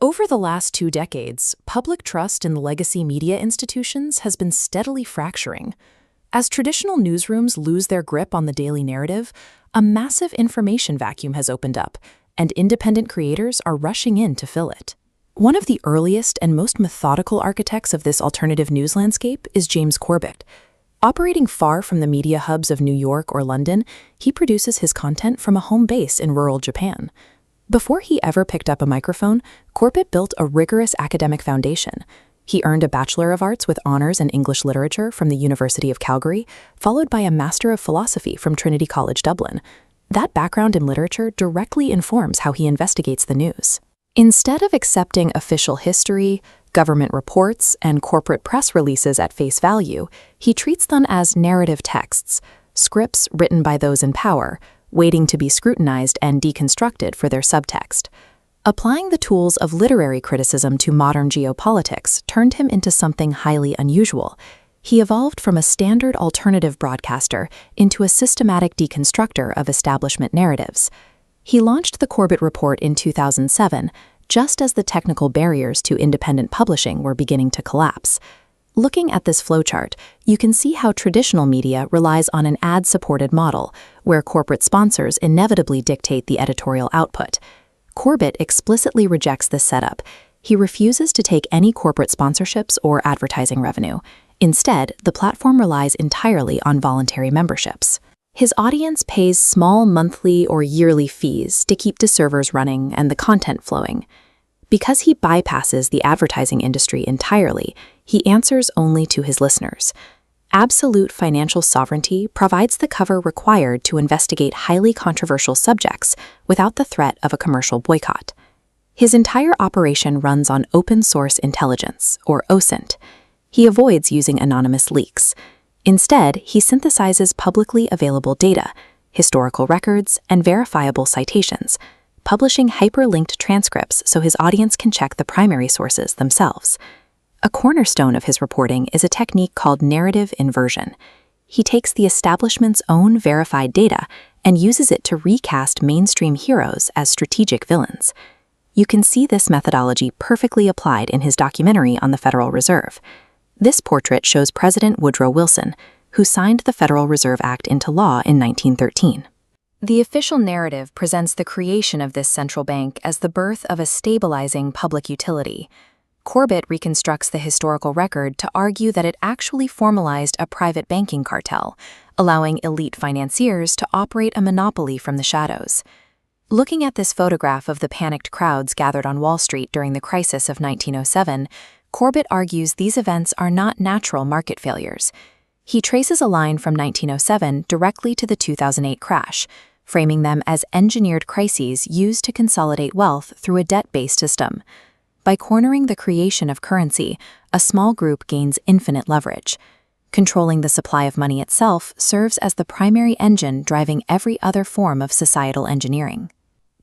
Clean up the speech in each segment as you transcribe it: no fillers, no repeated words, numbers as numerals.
Over the last 2 decades, public trust in legacy media institutions has been steadily fracturing. As traditional newsrooms lose their grip on the daily narrative, a massive information vacuum has opened up, and independent creators are rushing in to fill it. One of the earliest and most methodical architects of this alternative news landscape is James Corbett. Operating far from the media hubs of New York or London, he produces his content from a home base in rural Japan. Before he ever picked up a microphone, Corbett built a rigorous academic foundation. He earned a Bachelor of Arts with honors in English literature from the University of Calgary, followed by a Master of Philosophy from Trinity College Dublin. That background in literature directly informs how he investigates the news. Instead of accepting official history, government reports, and corporate press releases at face value, he treats them as narrative texts, scripts written by those in power, waiting to be scrutinized and deconstructed for their subtext. Applying the tools of literary criticism to modern geopolitics turned him into something highly unusual. He evolved from a standard alternative broadcaster into a systematic deconstructor of establishment narratives. He launched the Corbett Report in 2007, just as the technical barriers to independent publishing were beginning to collapse. Looking at this flowchart, you can see how traditional media relies on an ad-supported model, where corporate sponsors inevitably dictate the editorial output. Corbett explicitly rejects this setup. He refuses to take any corporate sponsorships or advertising revenue. Instead, the platform relies entirely on voluntary memberships. His audience pays small monthly or yearly fees to keep the servers running and the content flowing. Because he bypasses the advertising industry entirely, he answers only to his listeners. Absolute financial sovereignty provides the cover required to investigate highly controversial subjects without the threat of a commercial boycott. His entire operation runs on open-source intelligence, or OSINT. He avoids using anonymous leaks. Instead, he synthesizes publicly available data, historical records, and verifiable citations, publishing hyperlinked transcripts so his audience can check the primary sources themselves. A cornerstone of his reporting is a technique called narrative inversion. He takes the establishment's own verified data and uses it to recast mainstream heroes as strategic villains. You can see this methodology perfectly applied in his documentary on the Federal Reserve. This portrait shows President Woodrow Wilson, who signed the Federal Reserve Act into law in 1913. The official narrative presents the creation of this central bank as the birth of a stabilizing public utility. Corbett reconstructs the historical record to argue that it actually formalized a private banking cartel, allowing elite financiers to operate a monopoly from the shadows. Looking at this photograph of the panicked crowds gathered on Wall Street during the crisis of 1907, Corbett argues these events are not natural market failures. He traces a line from 1907 directly to the 2008 crash, framing them as engineered crises used to consolidate wealth through a debt-based system. By cornering the creation of currency, a small group gains infinite leverage. Controlling the supply of money itself serves as the primary engine driving every other form of societal engineering.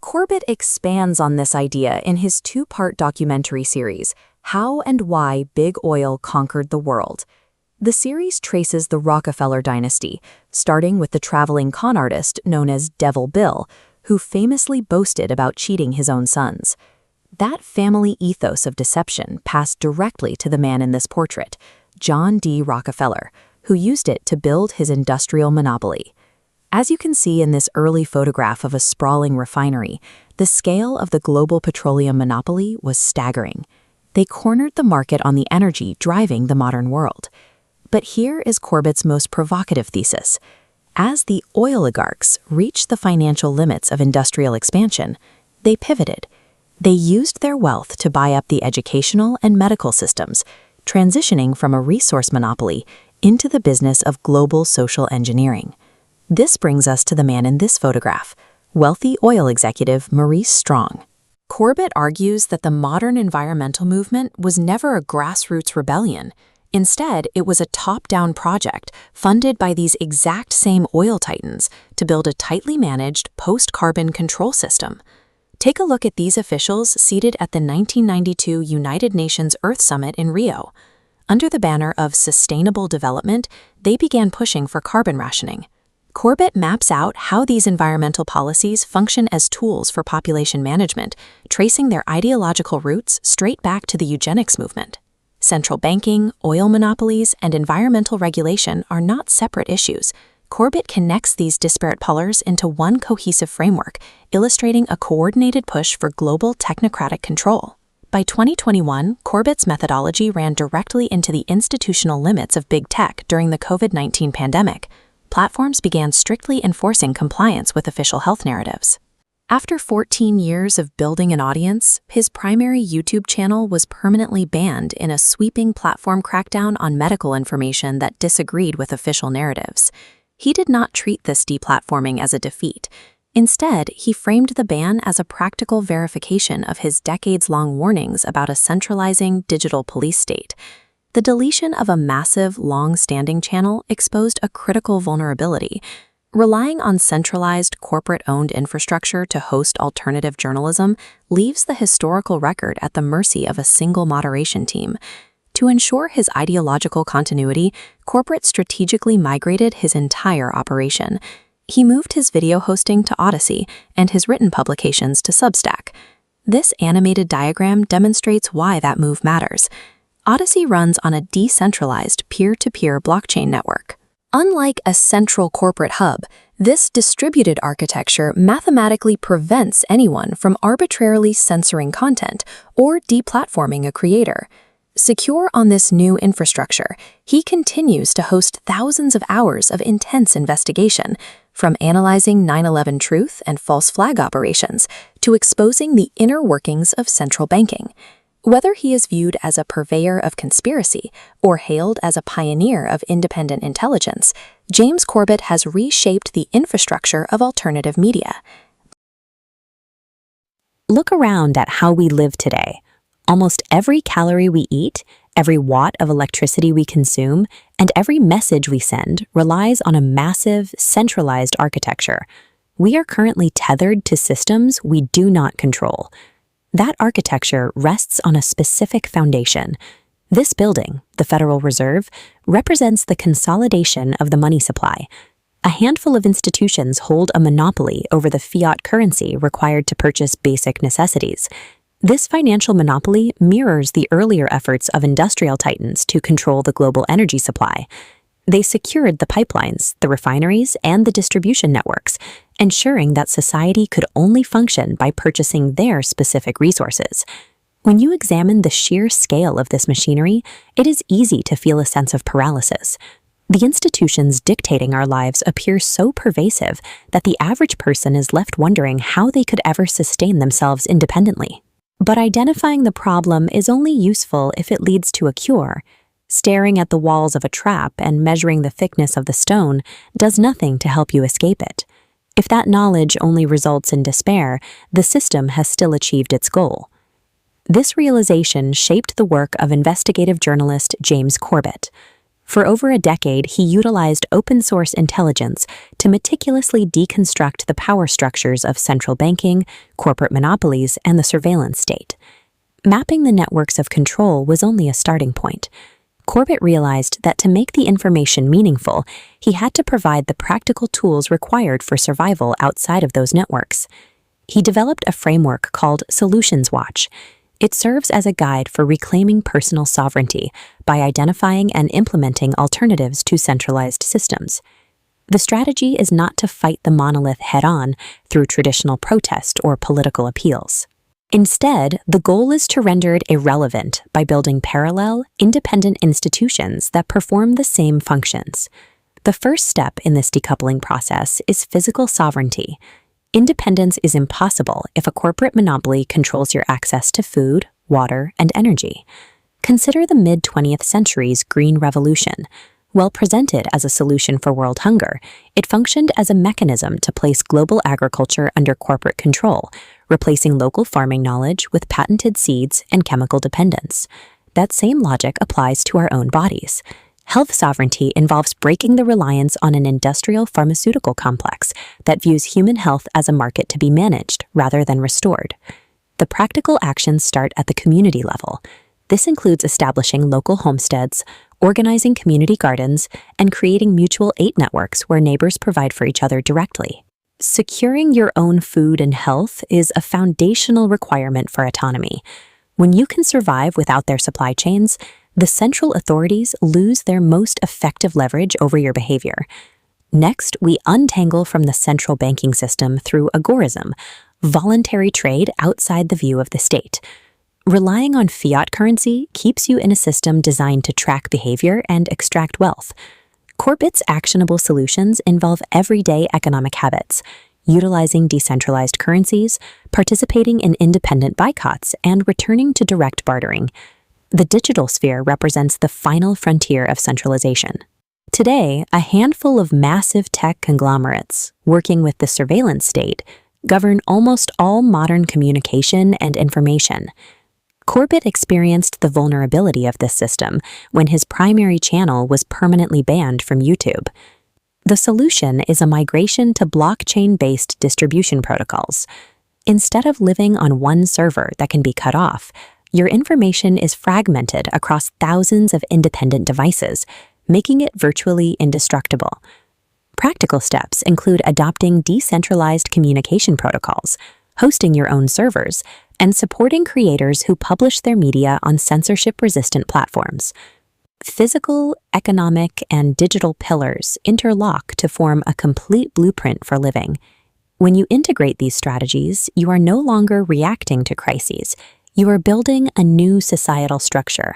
Corbett expands on this idea in his two-part documentary series, How and Why Big Oil Conquered the World. The series traces the Rockefeller dynasty, starting with the traveling con artist known as Devil Bill, who famously boasted about cheating his own sons. That family ethos of deception passed directly to the man in this portrait, John D. Rockefeller, who used it to build his industrial monopoly. As you can see in this early photograph of a sprawling refinery, the scale of the global petroleum monopoly was staggering. They cornered the market on the energy driving the modern world. But here is Corbett's most provocative thesis. As the oligarchs reached the financial limits of industrial expansion, they pivoted. They used their wealth to buy up the educational and medical systems, transitioning from a resource monopoly into the business of global social engineering. This brings us to the man in this photograph, wealthy oil executive Maurice Strong. Corbett argues that the modern environmental movement was never a grassroots rebellion. Instead, it was a top-down project funded by these exact same oil titans to build a tightly managed post-carbon control system. Take a look at these officials seated at the 1992 United Nations Earth Summit in Rio. Under the banner of sustainable development, they began pushing for carbon rationing. Corbett maps out how these environmental policies function as tools for population management, tracing their ideological roots straight back to the eugenics movement. Central banking, oil monopolies, and environmental regulation are not separate issues. Corbett connects these disparate pillars into one cohesive framework, illustrating a coordinated push for global technocratic control. By 2021, Corbett's methodology ran directly into the institutional limits of big tech during the COVID-19 pandemic. Platforms began strictly enforcing compliance with official health narratives. After 14 years of building an audience, his primary YouTube channel was permanently banned in a sweeping platform crackdown on medical information that disagreed with official narratives. He did not treat this deplatforming as a defeat. Instead, he framed the ban as a practical verification of his decades-long warnings about a centralizing digital police state. The deletion of a massive, long-standing channel exposed a critical vulnerability. Relying on centralized, corporate-owned infrastructure to host alternative journalism leaves the historical record at the mercy of a single moderation team. To ensure his ideological continuity, Corbett strategically migrated his entire operation. He moved his video hosting to Odyssey and his written publications to Substack. This animated diagram demonstrates why that move matters. Odyssey runs on a decentralized peer-to-peer blockchain network. Unlike a central corporate hub, this distributed architecture mathematically prevents anyone from arbitrarily censoring content or deplatforming a creator. Secure on this new infrastructure, he continues to host thousands of hours of intense investigation, from analyzing 9/11 truth and false flag operations to exposing the inner workings of central banking. Whether he is viewed as a purveyor of conspiracy or hailed as a pioneer of independent intelligence, James Corbett has reshaped the infrastructure of alternative media. Look around at how we live today. Almost every calorie we eat, every watt of electricity we consume, and every message we send relies on a massive, centralized architecture. We are currently tethered to systems we do not control. That architecture rests on a specific foundation. This building, the Federal Reserve, represents the consolidation of the money supply. A handful of institutions hold a monopoly over the fiat currency required to purchase basic necessities. This financial monopoly mirrors the earlier efforts of industrial titans to control the global energy supply. They secured the pipelines, the refineries, and the distribution networks, ensuring that society could only function by purchasing their specific resources. When you examine the sheer scale of this machinery, it is easy to feel a sense of paralysis. The institutions dictating our lives appear so pervasive that the average person is left wondering how they could ever sustain themselves independently. But identifying the problem is only useful if it leads to a cure. Staring at the walls of a trap and measuring the thickness of the stone does nothing to help you escape it. If that knowledge only results in despair, the system has still achieved its goal. This realization shaped the work of investigative journalist James Corbett. For over a decade, he utilized open-source intelligence to meticulously deconstruct the power structures of central banking, corporate monopolies, and the surveillance state. Mapping the networks of control was only a starting point. Corbett realized that to make the information meaningful, he had to provide the practical tools required for survival outside of those networks. He developed a framework called Solutions Watch. It serves as a guide for reclaiming personal sovereignty by identifying and implementing alternatives to centralized systems. The strategy is not to fight the monolith head-on through traditional protest or political appeals. Instead, the goal is to render it irrelevant by building parallel, independent institutions that perform the same functions. The first step in this decoupling process is physical sovereignty. Independence is impossible if a corporate monopoly controls your access to food, water, and energy. Consider the mid-20th century's Green Revolution. While presented as a solution for world hunger, it functioned as a mechanism to place global agriculture under corporate control, replacing local farming knowledge with patented seeds and chemical dependence. That same logic applies to our own bodies. Health sovereignty involves breaking the reliance on an industrial pharmaceutical complex that views human health as a market to be managed rather than restored. The practical actions start at the community level. This includes establishing local homesteads, organizing community gardens, and creating mutual aid networks where neighbors provide for each other directly. Securing your own food and health is a foundational requirement for autonomy. When you can survive without their supply chains, the central authorities lose their most effective leverage over your behavior. Next, we untangle from the central banking system through agorism, voluntary trade outside the view of the state. Relying on fiat currency keeps you in a system designed to track behavior and extract wealth. Corbett's actionable solutions involve everyday economic habits, utilizing decentralized currencies, participating in independent boycotts, and returning to direct bartering. The digital sphere represents the final frontier of centralization. Today, a handful of massive tech conglomerates, working with the surveillance state, govern almost all modern communication and information. Corbett experienced the vulnerability of this system when his primary channel was permanently banned from YouTube. The solution is a migration to blockchain-based distribution protocols. Instead of living on one server that can be cut off, your information is fragmented across thousands of independent devices, making it virtually indestructible. Practical steps include adopting decentralized communication protocols, hosting your own servers, and supporting creators who publish their media on censorship-resistant platforms. Physical, economic, and digital pillars interlock to form a complete blueprint for living. When you integrate these strategies, you are no longer reacting to crises. You are building a new societal structure.